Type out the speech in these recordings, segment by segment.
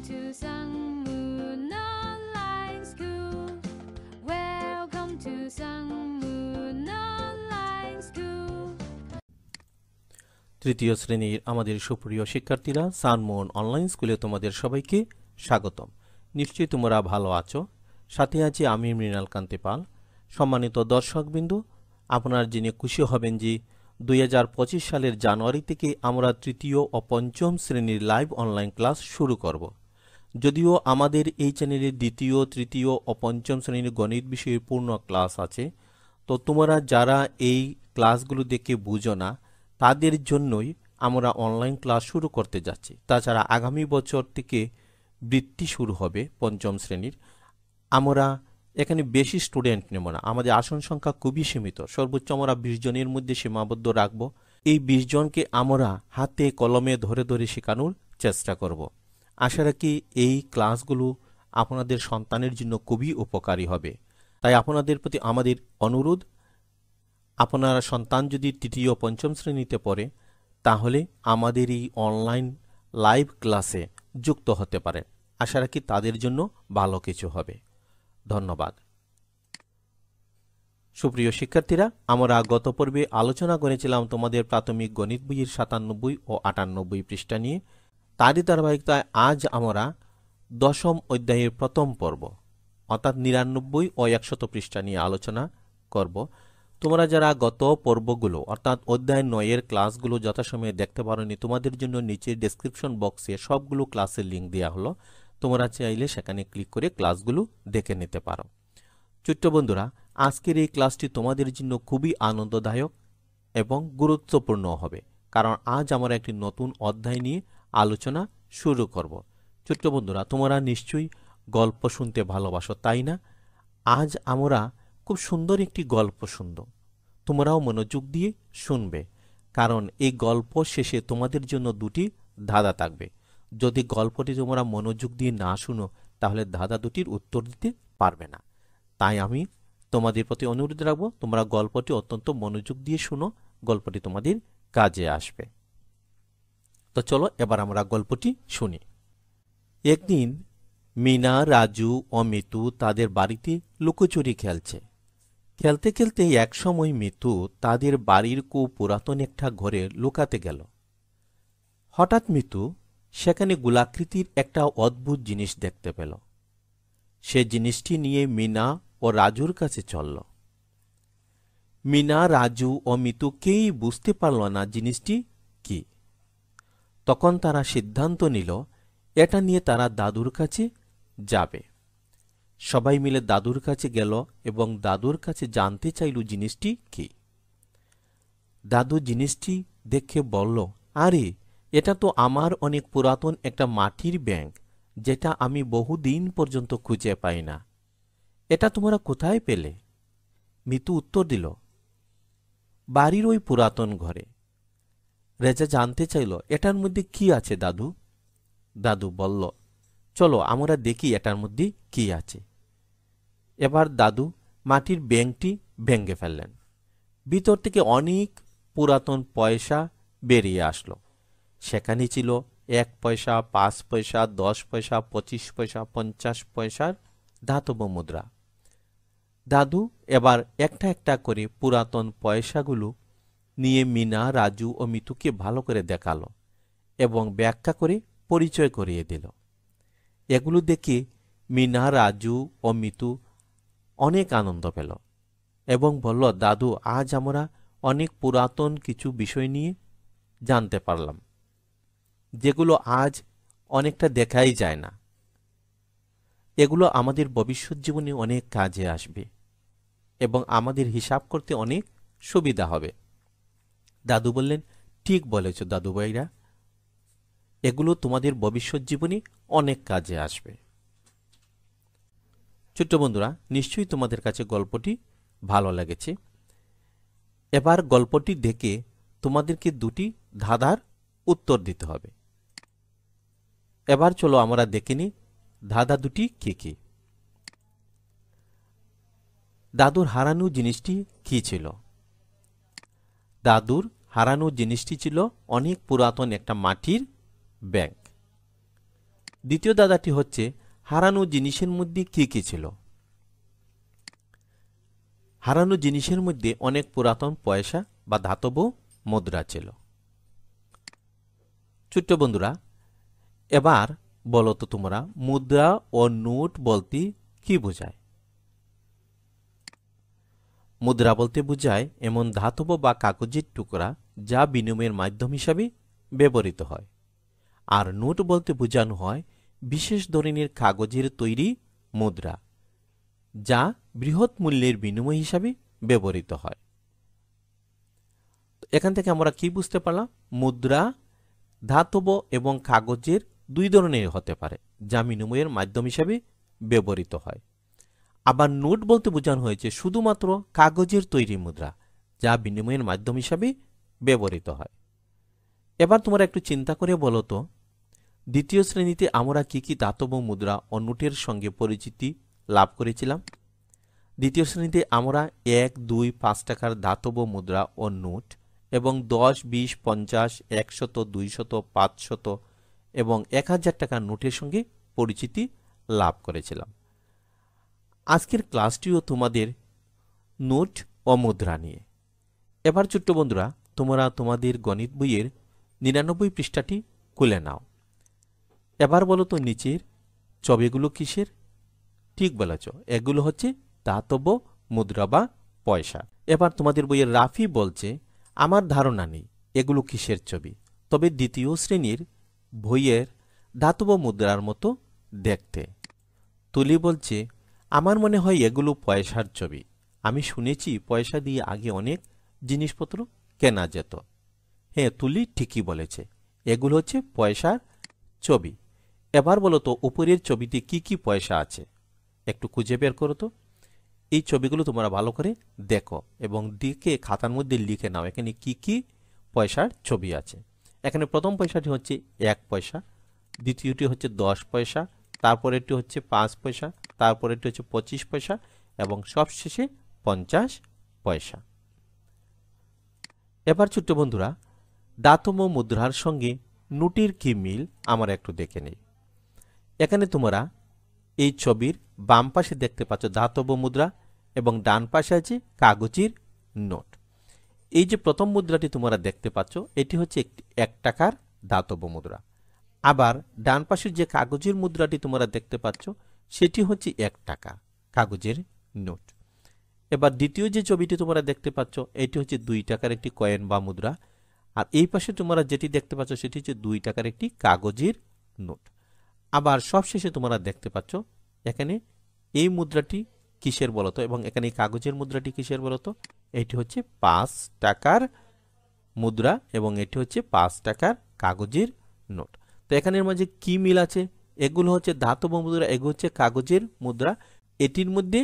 to Sangmoon Online School. Welcome to Sangmoon Online School. তৃতীয় শ্রেণীর আমাদের সুপ্রিয় শিক্ষার্থীরা, সানমুন অনলাইন স্কুলে তোমাদের সবাইকে স্বাগতম। নিশ্চয়ই তোমরা ভালো আছো। সাথে আছি আমি মৃণাল কান্তি পাল। সম্মানিত দর্শকবিন্দু, আপনারা জেনে খুশি হবেন যে 2025 সালের জানুয়ারি থেকে আমরা তৃতীয় ও পঞ্চম শ্রেণীর লাইভ অনলাইন ক্লাস শুরু করব। যদিও আমাদের এই চ্যানেলে দ্বিতীয়, তৃতীয় ও পঞ্চম শ্রেণীর গণিত বিষয়ের পূর্ণ ক্লাস আছে, তো তোমরা যারা এই ক্লাসগুলো দেখে বুঝো না তাদের জন্যই আমরা অনলাইন ক্লাস শুরু করতে যাচ্ছি। তাছাড়া আগামী বছর থেকে বৃত্তি শুরু হবে পঞ্চম শ্রেণীর। আমরা এখানে বেশি স্টুডেন্ট নেব না, আমাদের আসন সংখ্যা খুবই সীমিত, সর্বোচ্চ আমরা 20 জনের মধ্যে সীমাবদ্ধ রাখব। এই 20 জনকে আমরা হাতে কলমে ধরে ধরে শেখানোর চেষ্টা করব। আশা রাখি এই ক্লাসগুলো আপনাদের সন্তানের জন্য খুবই উপকারী হবে। তাই আপনাদের প্রতি আমাদের অনুরোধ, আপনারা সন্তান যদি তৃতীয় পঞ্চম শ্রেণীতে পড়ে তাহলে আমাদের এই অনলাইন লাইভ ক্লাসে যুক্ত হতে পারেন। আশা রাখি তাদের জন্য ভালো কিছু হবে। ধন্যবাদ। সুপ্রিয় শিক্ষার্থীরা, আমরা গত পর্বে আলোচনা করেছিলাম তোমাদের প্রাথমিক গণিত বইয়ের 97 ও 98 পৃষ্ঠা নিয়ে। তারই ধারাবাহিকতায় আজ আমরা দশম অধ্যায়ের প্রথম পর্ব অর্থাৎ 99 ও 100 পৃষ্ঠা নিয়ে আলোচনা করব। তোমরা যারা গত পর্বগুলো অর্থাৎ অধ্যায় 9 ক্লাসগুলো যথাসময়ে দেখতে পারোনি, তোমাদের জন্য নিচে ডেসক্রিপশন বক্সে সবগুলো ক্লাসের লিঙ্ক দেওয়া হলো। তোমরা চাইলে সেখানে ক্লিক করে ক্লাসগুলো দেখে নিতে পারো। ছোট্ট বন্ধুরা, আজকের এই ক্লাসটি তোমাদের জন্য খুবই আনন্দদায়ক এবং গুরুত্বপূর্ণ হবে, কারণ আজ আমরা একটি নতুন অধ্যায় নিয়ে আলোচনা শুরু করব। ছোট্ট বন্ধুরা, তোমরা নিশ্চয়ই গল্প শুনতে ভালোবাসো, তাই না? আজ আমরা খুব সুন্দর একটি গল্প শুনব। তোমরাও মনোযোগ দিয়ে শুনবে, কারণ এই গল্প শেষে তোমাদের জন্য দুটি ধাঁধা থাকবে। যদি গল্পটি তোমরা মনোযোগ দিয়ে না শুনো তাহলে ধাঁধা দুটির উত্তর দিতে পারবে না। তাই আমি তোমাদের প্রতি অনুরোধ রাখবো, তোমরা গল্পটি অত্যন্ত মনোযোগ দিয়ে শুনো, গল্পটি তোমাদের কাজে আসবে। তো চলো এবার আমরা গল্পটি শুনি। একদিন মিনা, রাজু ও মিতু তাদের বাড়িতে লুকোচুরি খেলছে। খেলতে খেলতে এক সময় মিতু তাদের বাড়ির খুব পুরাতন একটা ঘরে লুকাতে গেল। হঠাৎ মিতু সেখানে গোলাকৃতির একটা অদ্ভুত জিনিস দেখতে পেল। সে জিনিসটি নিয়ে মিনা ও রাজুর কাছে চলল। মিনা, রাজু ও মিতু কেউই বুঝতে পারল না জিনিসটি কি। তখন তারা সিদ্ধান্ত নিল এটা নিয়ে তারা দাদুর কাছে যাবে। সবাই মিলে দাদুর কাছে গেল এবং দাদুর কাছে জানতে চাইল জিনিসটি কি। দাদু জিনিসটি দেখে বলল, আরে এটা তো আমার অনেক পুরাতন একটা মাটির ব্যাংক, যেটা আমি বহুদিন পর্যন্ত খুঁজে পাই না। এটা তোমরা কোথায় পেলে? মিতু উত্তর দিল, বাড়ির ওই পুরাতন ঘরে। রেজা জানতে চাইল, এটার মধ্যে কি আছে দাদু? দাদু বলল, চলো আমরা দেখি এটার মধ্যে কি আছে। এবার দাদু মাটির ব্যাংকটি ভেঙে ফেললেন। ভিতর থেকে অনেক পুরাতন পয়সা বেরিয়ে আসলো। সেখানে ছিল 1 পয়সা, 5 পয়সা, 10 পয়সা, 25 পয়সা, 50 পয়সার ধাতব মুদ্রা। দাদু এবার একটা একটা করে পুরাতন পয়সাগুলো নিয়ে মিনা, রাজু ও মিতুকে ভালো করে দেখালো এবং ব্যাখ্যা করে পরিচয় করিয়ে দিল। এগুলো দেখে মিনা, রাজু ও মিতু অনেক আনন্দ পেল এবং বলল, দাদু আজ আমরা অনেক পুরাতন কিছু বিষয় নিয়ে জানতে পারলাম, যেগুলো আজ অনেকটা দেখাই যায় না। এগুলো আমাদের ভবিষ্যৎ জীবনে অনেক কাজে আসবে এবং আমাদের হিসাব করতে অনেক সুবিধা হবে। দাদু বললেন, ঠিক বলেছ দাদু ভাইরা, এগুলো তোমাদের ভবিষ্যৎ জীবনে অনেক কাজে আসবে। ছোট্ট বন্ধুরা, নিশ্চয়ই তোমাদের কাছে গল্পটি ভালো লেগেছে। এবার গল্পটি দেখে তোমাদেরকে দুটি ধাঁধার উত্তর দিতে হবে। এবার চলো আমরা দেখে নিই ধাঁধা দুটি কি কি। দাদুর হারানো জিনিসটি কি ছিল? দাদুর হারানো জিনিসটি ছিল অনেক পুরাতন একটা মাটির ব্যাংক। দ্বিতীয় ধাঁধাটি হচ্ছে হারানো জিনিসের মধ্যে কি কি ছিল। হারানো জিনিসের মধ্যে অনেক পুরাতন পয়সা বা ধাতব মুদ্রা ছিল। ছোট্ট বন্ধুরা, এবার বলো তো তোমরা মুদ্রা ও নোট বলতে কি বোঝায়? মুদ্রা বলতে বোঝায় এমন ধাতব বা কাগজের টুকরা যা বিনিময়ের মাধ্যম হিসাবে ব্যবহৃত হয়। আর নোট বলতে বোঝানো হয় বিশেষ ধরনের কাগজের তৈরি মুদ্রা যা বৃহৎ মূল্যের বিনিময় হিসাবে ব্যবহৃত হয়। এখান থেকে আমরা কি বুঝতে পারলাম? মুদ্রা ধাতব এবং কাগজের দুই ধরনের হতে পারে যা বিনিময়ের মাধ্যম হিসাবে ব্যবহৃত হয়। আবার নোট বলতে বোঝানো হয়েছে শুধুমাত্র কাগজের তৈরি মুদ্রা যা বিনিময়ের মাধ্যম হিসাবে ব্যবহৃত হয়। এবার তোমরা একটু চিন্তা করে বলো তো, দ্বিতীয় শ্রেণীতে আমরা কি কি ধাতব মুদ্রা ও নোটের সঙ্গে পরিচিতি লাভ করেছিলাম? দ্বিতীয় শ্রেণীতে আমরা 1, 2, 5 টাকার ধাতব মুদ্রা ও নোট এবং 10, 20, 50, 100, 200, 500 এবং 1000 টাকার নোটের সঙ্গে পরিচিতি লাভ করেছিলাম। আজকের ক্লাসটিও তোমাদের নোট ও মুদ্রা নিয়ে। এবার ছোট্ট বন্ধুরা, তোমরা তোমাদের গণিত বইয়ের 99 পৃষ্ঠাটি খুলে নাও। এবার বলো তো নিচের ছবিগুলো কিসের? ঠিক বলেছ, এগুলো হচ্ছে ধাতব মুদ্রা বা পয়সা। এবার তোমাদের বইয়ের রাফি বলছে আমার ধারণা নেই এগুলো কিসের ছবি, তবে দ্বিতীয় শ্রেণীর বইয়ের ধাতব মুদ্রার মতো দেখতে। তুলি বলছে আমার মনে হয় এগুলো পয়সার ছবি, আমি শুনেছি পয়সা দিয়ে আগে অনেক জিনিসপত্র কেনা যেত। হ্যাঁ, তুলি ঠিকই বলেছে, এগুলো হচ্ছে পয়সার ছবি। এবার বলো তো উপরের ছবিতে কি কি পয়সা আছে একটু খুঁজে বের করো তো। এই ছবিগুলো তোমরা ভালো করে দেখো এবং দেখে খাতার মধ্যে লিখে নাও এখানে কি কি পয়সার ছবি আছে। এখানে প্রথম পয়সাটি হচ্ছে 1 পয়সা, দ্বিতীয়টি হচ্ছে 10 পয়সা, তারপরেরটি হচ্ছে 5 পয়সা, তারপরেরটি হচ্ছে 25 পয়সা এবং সবশেষে 50 পয়সা। এবার ছোট্ট বন্ধুরা, ধাতব মুদ্রার সঙ্গে নোটের কি মিল আমরা একটু দেখে নেই। এখানে তোমরা এই ছবির বাম পাশে দেখতে পাচ্ছ ধাতব মুদ্রা এবং ডান পাশে আছে কাগজের নোট। এই যে প্রথম মুদ্রাটি তোমরা দেখতে পাচ্ছ এটি হচ্ছে 1 টাকার ধাতব মুদ্রা। আবার ডান পাশের যে কাগজের মুদ্রাটি তোমরা দেখতে পাচ্ছ সেটি হচ্ছে 1 টাকা কাগজের নোট। এবার দ্বিতীয় যে ছবিটি তোমরা দেখতে পাচ্ছ এটি হচ্ছে 2 টাকার একটি কয়েন বা মুদ্রা। আর এই পাশে তোমরা যেটি দেখতে পাচ্ছ সেটি হচ্ছে 2 টাকার একটি কাগজের নোট। আবার সবশেষে তোমরা দেখতে পাচ্ছ এখানে এই মুদ্রাটি কিসের বলতো এবং এখানে এই কাগজের মুদ্রাটি কিসের বলতো? এটি হচ্ছে 5 টাকার মুদ্রা এবং এটি হচ্ছে 5 টাকার কাগজের নোট। তো এখানের মাঝে কি মিল আছে? এগুলো হচ্ছে ধাতব মুদ্রা, এগুলো হচ্ছে কাগজের মুদ্রা। এটির মধ্যে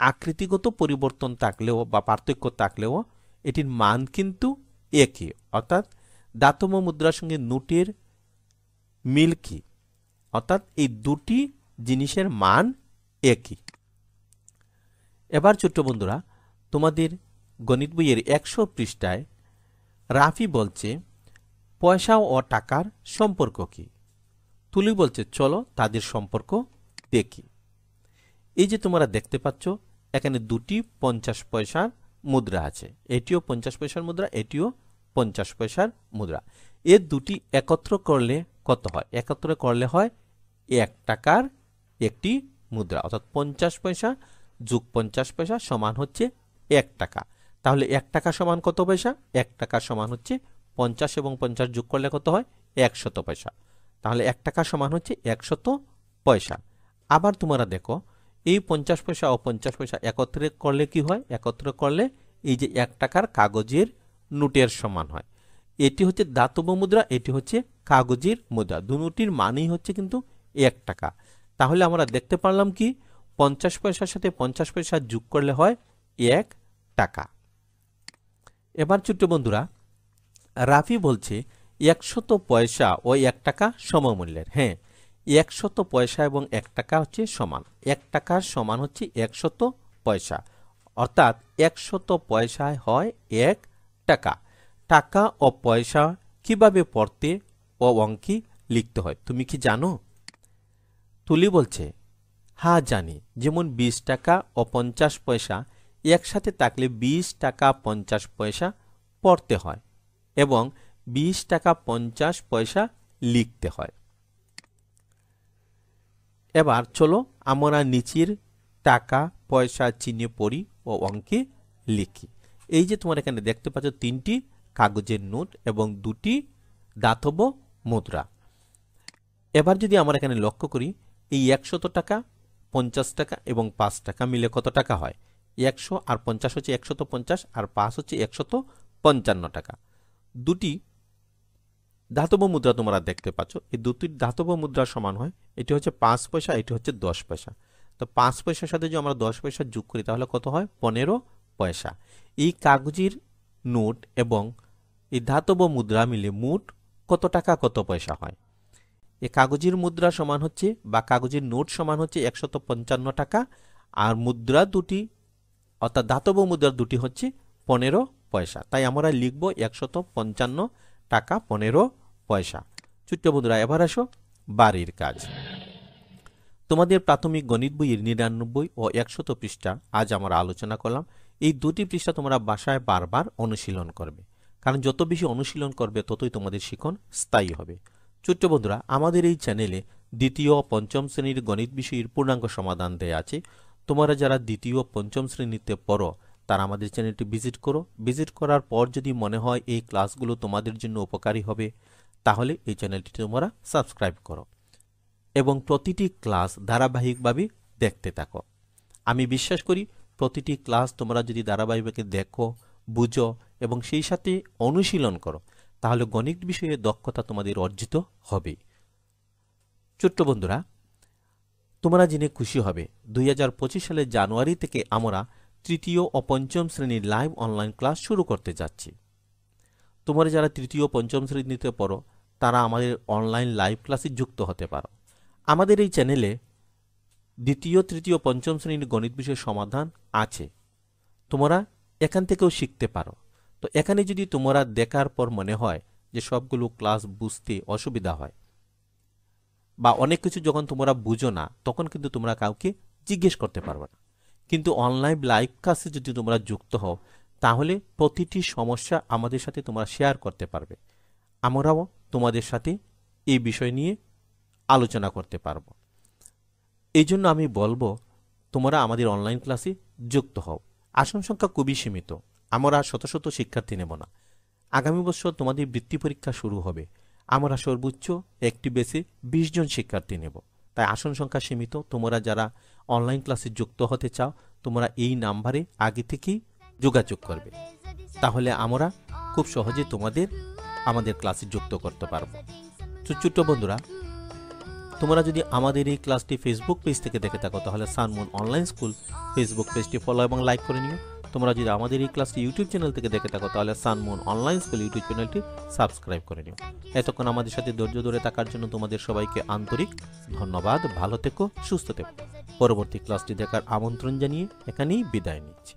আকৃতিগত পরিবর্তন থাকলেও বা পার্থক্য থাকলেও এটির মান কিন্তু একই, অর্থাৎ ধাতব মুদ্রার সঙ্গে নোটের মিল কি? অর্থাৎ এই দুটি জিনিসের মান একই। এবার ছোট্ট বন্ধুরা, তোমাদের গণিত বইয়ের 100 পৃষ্ঠায় রাফি বলছে পয়সা ও টাকার সম্পর্ক কি? তুলি বলছে চলো তাদের সম্পর্ক দেখি। এই যে তোমরা দেখতে পাচ্ছ এখানে দুটি 50 পয়সার মুদ্রা আছে, এটিও 50 পয়সার মুদ্রা, এটিও 50 পয়সার মুদ্রা। এর দুটি একত্র করলে কত হয়? একত্র করলে হয় 1 টাকার একটি মুদ্রা, অর্থাৎ 50 পয়সা যোগ 50 পয়সা সমান হচ্ছে 1 টাকা। তাহলে 1 টাকা সমান কত পয়সা? 1 টাকা সমান হচ্ছে 50 এবং 50 যোগ করলে কত হয়? 100 পয়সা। তাহলে 1 টাকা সমান হচ্ছে 100 পয়সা। আবার তোমরা দেখো এই 50 পয়সা ও 50 পয়সা একত্রে করলে কি হয়? একত্রে করলে এই যে 1 টাকার কাগজের নোটের সমান হয়। এটি হচ্ছে ধাতব মুদ্রা, এটি হচ্ছে কাগজের মুদ্রা, দুটির মানই হচ্ছে কিন্তু 1 টাকা। তাহলে আমরা দেখতে পারলাম কি 50 পয়সার সাথে 50 পয়সা যোগ করলে হয় 1 টাকা। এবার ছোট্ট বন্ধুরা, রাফি বলছে 100 পয়সা ও 1 টাকা সমমূল্যের। হ্যাঁ, 100 পয়সা এবং 1 টাকা হচ্ছে সমান। 1 টাকার সমান হচ্ছে 100 পয়সা, অর্থাৎ 100 পয়সায় হয় 1 টাকা। টাকা ও পয়সা কিভাবে পড়তে ও অঙ্কে লিখতে হয় তুমি কি জানো? তুলি বলছে, হ্যাঁ জানি, যেমন 20 টাকা ও 50 পয়সা একসাথে থাকলে 20 টাকা 50 পয়সা পড়তে হয় এবং 20 টাকা 50 পয়সা লিখতে হয়। এবার চলো আমরা নিচের টাকা পয়সা চিহ্নে পড়ি ও অঙ্কে লিখি। এই যে তোমরা এখানে দেখতে পাচ্ছ 3টি কাগজের নোট এবং 2টি ধাতব মুদ্রা। এবার যদি আমরা এখানে লক্ষ্য করি, এই 100 টাকা, 50 টাকা এবং 5 টাকা মিলে কত টাকা হয়? 100 আর 50 হচ্ছে 150 আর 5 হচ্ছে 155 টাকা। 2টি ধাতব মুদ্রা তোমরা দেখতে পাচ্ছ, এই 2টি ধাতব মুদ্রা সমান হয়, এটি হচ্ছে 5 পয়সা, এটি হচ্ছে 10 পয়সা। তো 5 পয়সার সাথে যদি আমরা 10 পয়সা যোগ করি তাহলে কত হয়? 15 পয়সা। এই কাগজের নোট এবং এই ধাতব মুদ্রা মিলে মোট কত টাকা কত পয়সা হয়? এই কাগজের মুদ্রা সমান হচ্ছে বা কাগজের নোট সমান হচ্ছে 155 টাকা, আর মুদ্রা দুটি অর্থাৎ ধাতব মুদ্রা দুটি হচ্ছে 15 পয়সা। তাই আমরা লিখব 155 টাকা 15 পয়সা। ছোট্ট বন্ধুরা, এবার আসো বাড়ির কাজ। তোমাদের প্রাথমিক গণিত বইয়ের 99 ও 100 পৃষ্ঠা আজ আমরা আলোচনা করলাম। এই 2টি পৃষ্ঠা তোমরা বাসায় বারবার অনুশীলন করবে, কারণ যত বেশি অনুশীলন করবে ততই তোমাদের শিখন স্থায়ী হবে। ছোট্ট বন্ধুরা, আমাদের এই চ্যানেলে দ্বিতীয় ও পঞ্চম শ্রেণীর গণিত বিষয়ের পূর্ণাঙ্গ সমাধান দেয়া আছে। তোমরা যারা দ্বিতীয় ও পঞ্চম শ্রেণীতে পড়ো তারা আমাদের চ্যানেলটি ভিজিট করো। ভিজিট করার পর যদি মনে হয় এই ক্লাসগুলো তোমাদের জন্য উপকারী হবে, তাহলে এই চ্যানেলটি তোমরা সাবস্ক্রাইব করো এবং প্রতিটি ক্লাস ধারাবাহিকভাবে দেখতে থাকো। আমি বিশ্বাস করি প্রতিটি ক্লাস তোমরা যদি ধারাবাহিকভাবে দেখো, বুঝো এবং সেই সাথে অনুশীলন করো, তাহলে গণিত বিষয়ে দক্ষতা তোমাদের অর্জিত হবে। ছোট্ট বন্ধুরা, তোমরা জেনে খুশি হবে 2025 সালের জানুয়ারি থেকে আমরা তৃতীয় ও পঞ্চম শ্রেণীর লাইভ অনলাইন ক্লাস শুরু করতে যাচ্ছি। তোমরা যারা তৃতীয় ও পঞ্চম শ্রেণীতে পড়ো তারা আমাদের অনলাইন লাইভ ক্লাসে যুক্ত হতে পারো। আমাদের এই চ্যানেলে দ্বিতীয়, তৃতীয়, পঞ্চম শ্রেণীর গণিত বিষয়ের সমাধান আছে, তোমরা এখান থেকেও শিখতে পারো। তো এখানে যদি তোমরা দেখার পর মনে হয় যে সবগুলো ক্লাস বুঝতে অসুবিধা হয় বা অনেক কিছু যখন তোমরা বুঝো না, তখন কিন্তু তোমরা কাউকে জিজ্ঞেস করতে পারবে না। কিন্তু অনলাইন লাইভ ক্লাসে যদি তোমরা যুক্ত হও তাহলে প্রতিটি সমস্যা আমাদের সাথে তোমরা শেয়ার করতে পারবে, আমরাও তোমাদের সাথে এই বিষয় নিয়ে আলোচনা করতে পারবো। এই জন্য আমি বলবো তোমরা আমাদের অনলাইন ক্লাসে যুক্ত হও। আসন সংখ্যা খুবই সীমিত, আমরা শত শত শিক্ষার্থী নেব না। আগামী বছর তোমাদের বৃত্তি পরীক্ষা শুরু হবে, আমরা সর্বোচ্চ একটি বেসে 20 জন শিক্ষার্থী নেব। তাই আসন সংখ্যা সীমিত। তোমরা যারা অনলাইন ক্লাসে যুক্ত হতে চাও তোমরা এই নাম্বারে আগে থেকেই যোগাযোগ করবে, তাহলে আমরা খুব সহজে তোমাদের আমাদের ক্লাসে যুক্ত করতে পারবো। ছোট্ট বন্ধুরা, তোমরা যদি আমাদের এই ক্লাসটি ফেসবুক পেজ থেকে দেখে থাকো তাহলে সানমুন অনলাইন স্কুল ফেসবুক পেজটি ফলো এবং লাইক করে নিও। তোমরা যদি আমাদের এই ক্লাসটি ইউটিউব চ্যানেল থেকে দেখে থাকো তাহলে সানমুন অনলাইন স্কুল ইউটিউব চ্যানেলটি সাবস্ক্রাইব করে নিও। এতক্ষণ আমাদের সাথে ধৈর্য ধরে থাকার জন্য তোমাদের সবাইকে আন্তরিক ধন্যবাদ। ভালো থেকো, সুস্থ থেকো। পরবর্তী ক্লাসটি দেখার আমন্ত্রণ জানিয়ে এখানেই বিদায় নিচ্ছি।